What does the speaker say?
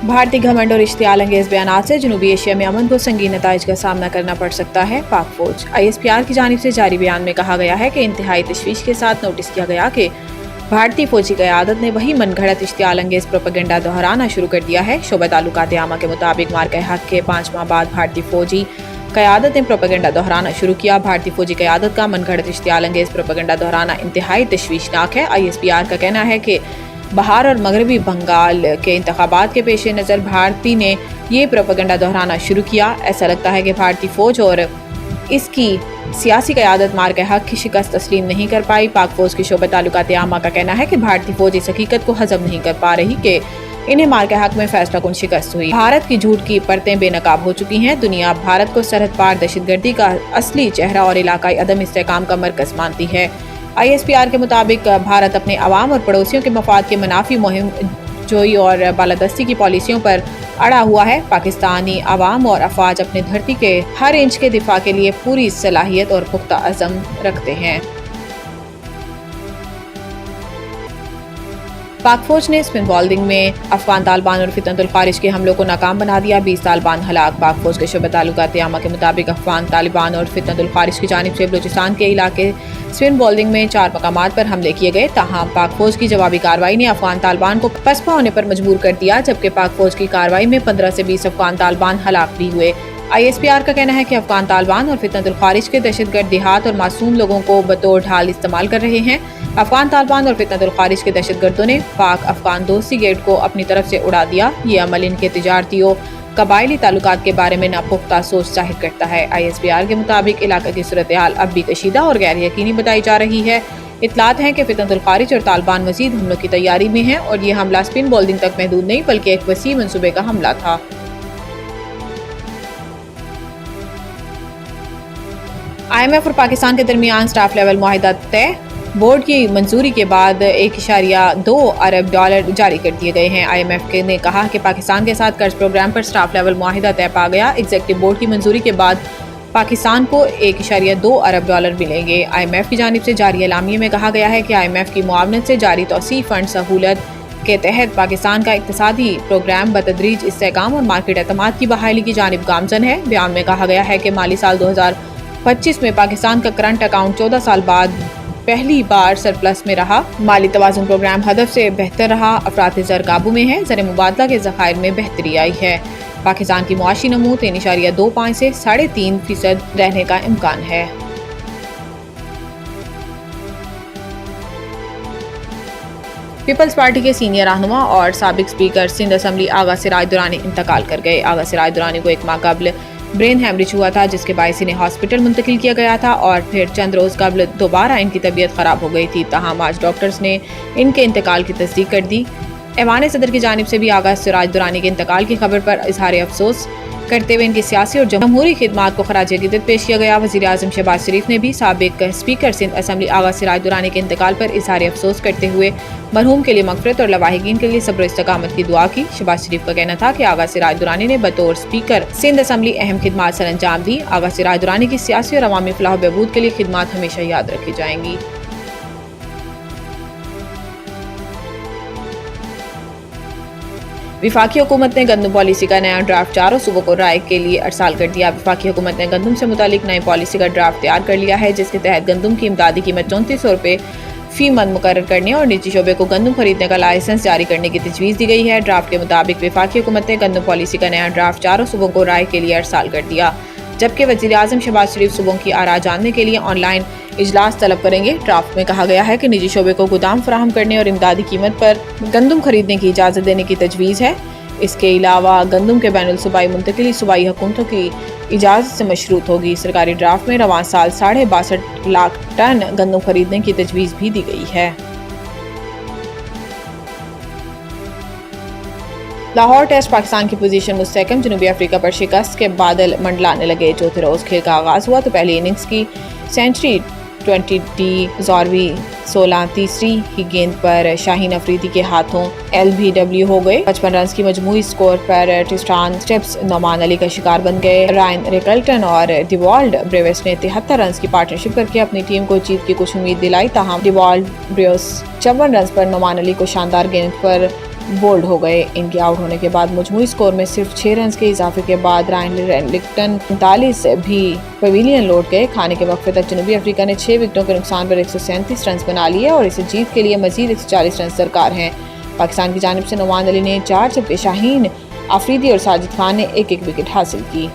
भारतीय घमंड और इश्तियाल अंगेज बयानात से जनूबी एशिया में अमन को संगीन नताइज का सामना करना पड़ सकता है। पाक फौज ISPR की जानिब से जारी बयान में कहा गया है कि इंतहाई तशवीश के साथ नोटिस किया गया कि भारतीय फौजी क़यादत ने वही मनगढ़ंत इश्तियाल अंगेज प्रोपेगेंडा दोहराना शुरू कर दिया है। शोबा ताल्लुकात आमा के मुताबिक मार्का हक के 5 माह बाद भारतीय फौजी क़यादत ने प्रोपेगेंडा दोहराना शुरू किया। भारतीय फौजी क़यादत का मनगढ़ंत इश्तियाल अंगेज प्रोपेगेंडा दोहराना इंतहाई तशवीशनाक है। ISPR का कहना है कि बहार और मगरबी बंगाल के इंतखाबात के पेश नज़र भारती ने ये प्रोपेगेंडा दोहराना शुरू किया। ऐसा लगता है कि भारतीय फ़ौज और इसकी सियासी क़यादत मार्का हक की शिकस्त तस्लीम नहीं कर पाई। पाक फ़ौज की शोबा ताल्लुकात आमा का कहना है कि भारतीय फ़ौज इस हकीकत को हज़म नहीं कर पा रही कि इन्हें मार्का हक में फैसला कुन शिकस्त हुई। भारत की झूठ की परतें बेनकाब हो चुकी हैं। दुनिया भारत को सरहद पार दहशतगर्दी का असली चेहरा और इलाकाई अदम इस्तेहकाम का मरकज़ मानती है। ISPR के मुताबिक भारत अपने अवाम और पड़ोसियों के मफाद के मनाफी मुहिम जोई और बालादस्ती की पॉलिसियों पर अड़ा हुआ है। पाकिस्तानी अवाम और अफवाज अपने धरती के हर इंच के दिफा के लिए पूरी सलाहियत और पुख्ता अज़म रखते हैं। पाक फौज ने स्पिन बॉलिंग में अफगान तालिबान और फितनतुल खारिज के हमलों को नाकाम बना दिया। 20 तालिबान हलाक। पाक फौज के शोबा ताल्लुकात आमा के मुताबिक अफगान तालिबान और फितनतुल खारिज की जानिब से बलूचिस्तान के इलाके स्पिन बॉलिंग में 4 मकामात पर हमले किए गए। ताहम पाक फौज की जवाबी कार्रवाई ने अफगान तालिबान को पसपा होने पर मजबूर कर दिया, जबकि पाक फौज की कार्रवाई में 15 से 20 अफगान तालिबान हलाक भी हुए। ISPR का कहना है कि अफगान तालिबान और फितनतुल खारिज के दहशतगर्द देहात और मासूम लोगों को बतौर ढाल इस्तेमाल कर रहे हैं। अफगान तालिबान और फितनतुल खारिज के दहशतगर्दों ने पाक अफगान दोस्ती गेट को अपनी तरफ से उड़ा दिया। ये अमल इनके तिजारती और कबायली ताल्लुकात के बारे में नापुख्ता सोच जाहिर करता है। ISPR के मुताबिक इलाका की सूरत हाल अब भी कशीदा और गैर यकीनी बताई जा रही है। इतलात हैं कि फितनतुल खारिज और तालिबान मजीद हमलों की तैयारी में हैं और ये हमला स्पिन बॉलिंग तक महदूद नहीं बल्कि एक वसी मंसूबे का हमला था। IMF और पाकिस्तान के दरमियान स्टाफ लेवल मुआहिदा तय। बोर्ड की मंजूरी के बाद $1.2 अरब जारी कर दिए गए हैं। IMF ने कहा कि पाकिस्तान के साथ कर्ज प्रोग्राम पर स्टाफ लेवल मुआहिदा तय पा गया। एग्जीक्यूटिव बोर्ड की मंजूरी के बाद पाकिस्तान को $1.2 अरब मिलेंगे। IMF की जानिब से जारी एलामिये में कहा गया है कि IMF की मुआवनत से जारी तौसीफ फंड सहूलत के तहत पाकिस्तान का इक्तिसादी प्रोग्राम बतदरीज इस्तेहकाम और मार्केट एतमाद की बहाली की जानिब गामजन है। बयान में कहा गया है कि माली साल 2025 में पाकिस्तान का करंट अकाउंट 14 साल बाद पहली बार सरप्लस में रहा। माली तवाज़ुन प्रोग्राम हदफ से बेहतर रहा। अफरात ज़र काबू में है। ज़र मुबादला के ज़खायर में बेहतरी आई है। पाकिस्तान की मुआशी नमू 3.25 से 3.5% रहने का इम्कान है। पीपल्स पार्टी के सीनियर रहनुमा और साबिक स्पीकर सिंध असम्बली आगा सिराज दुरानी इंतकाल कर गए। आगा सिराज दुरानी को 1 माह कबल ब्रेन हैमरेज हुआ था, जिसके बायस इन्हें हॉस्पिटल मुंतकिल किया गया था और फिर चंद रोज़ कबल दोबारा इनकी तबीयत ख़राब हो गई थी। ताहम आज डॉक्टर्स ने इनके इंतकाल की तस्दीक कर दी। ऐवान सदर की जानिब से भी आगा सिराज दुरानी के इंतकाल की खबर पर इजहार अफसोस करते हुए इनकी सियासी और जमहूरी खिदमात को खराज अकीदत पेश किया गया। वज़ीर आज़म शहबाज शरीफ ने भी साबिक स्पीकर सिंध असम्बली आगा सिराज दुरानी के इंतकाल पर इजहार अफसोस करते हुए मरहूम के लिए मग़फ़िरत और लवाहिकीन के लिए सब्र इस्तकामत की दुआ की। शहबाज शरीफ का कहना था कि आगा सिराज दुरानी ने बतौर स्पीकर सिंध असम्बली अहम खिदमात सर अंजाम दी। आगा सिराज दुरानी की सियासी और अवामी फलाह बहबूद के लिए खिदमात हमेशा याद रखी जाएंगी। वफाकी हुकूमत ने गंदम पॉलिसी का नया ड्राफ्ट 4 सूबों को राय के लिए अरसाल कर दिया। वफाकी हुकूमत ने गंदम से मुतालिक नई पॉलिसी का ड्राफ्ट तैयार कर लिया है, जिसके तहत गंदम की इमदादी कीमत 3400 रुपये फी मन मुकर्रर करने और निजी शोबे को गंदम खरीदने का लाइसेंस जारी करने की तजवीज़ दी गई है। ड्राफ्ट के मुताबिक वफाकी हुकूमत ने गंदम पॉलिसी का नया ड्राफ्ट 4 सूबों को राय के लिए अरसाल कर दिया, जबकि वज़ीर आज़म शहबाज शरीफ सूबों की आरा जानने के लिए ऑनलाइन इजलास तलब करेंगे। ड्राफ्ट में कहा गया है कि निजी शोबे को गोदाम फराहम करने और इमदादी कीमत पर गंदम खरीदने की इजाज़त देने की तजवीज़ है। इसके अलावा गंदम के बैनुल सूबाई मुंतकिली सूबाई हुकूमतों की इजाज़त से मशरूत होगी। सरकारी ड्राफ्ट में रवां साल 62.5 लाख टन गंदम खरीदने की तजवीज़ भी दी गई है। लाहौर टेस्ट पाकिस्तान की पोजीशन मुस्तहकम। जनूबी अफ्रीका पर शिकस्त के बादल मंडलाने लगे। चौथे रोज़ खेल का आगाज़ हुआ तो पहली इनिंग्स की सेंचुरी 20 ज़ॉरवी 16 तीसरी ही गेंद पर शाहीन अफरीदी के हाथों LBW हो गए। 55 रन की मजमूई स्कोर पर ट्रिस्टान स्टेप्स नोमान अली का शिकार बन गए। रायन रिकल्टन और डिवॉल्ड ब्रेवेस ने 73 रन की पार्टनरशिप करके अपनी टीम को जीत की कुछ उम्मीद दिलाई। ताहम डिवॉल्ड ब्रेवेस 54 रन पर नोमान अली को शानदार गेंद पर بولڈ ہو گئے۔ ان کے آؤٹ ہونے کے بعد مجموعی سکور میں صرف 6 رنز کے اضافے کے بعد رائن لکٹن 39 بھی پویلین لوٹ گئے۔ کھانے کے وقفے تک جنوبی افریقہ نے 6 وکٹوں کے نقصان پر 137 رنز بنا لیے اور اسے جیت کے لیے مزید 140 رنز درکار ہیں۔ پاکستان کی جانب سے نعمان علی نے 4 جبکہ شاہین آفریدی اور ساجد خان نے ایک ایک وکٹ حاصل کی۔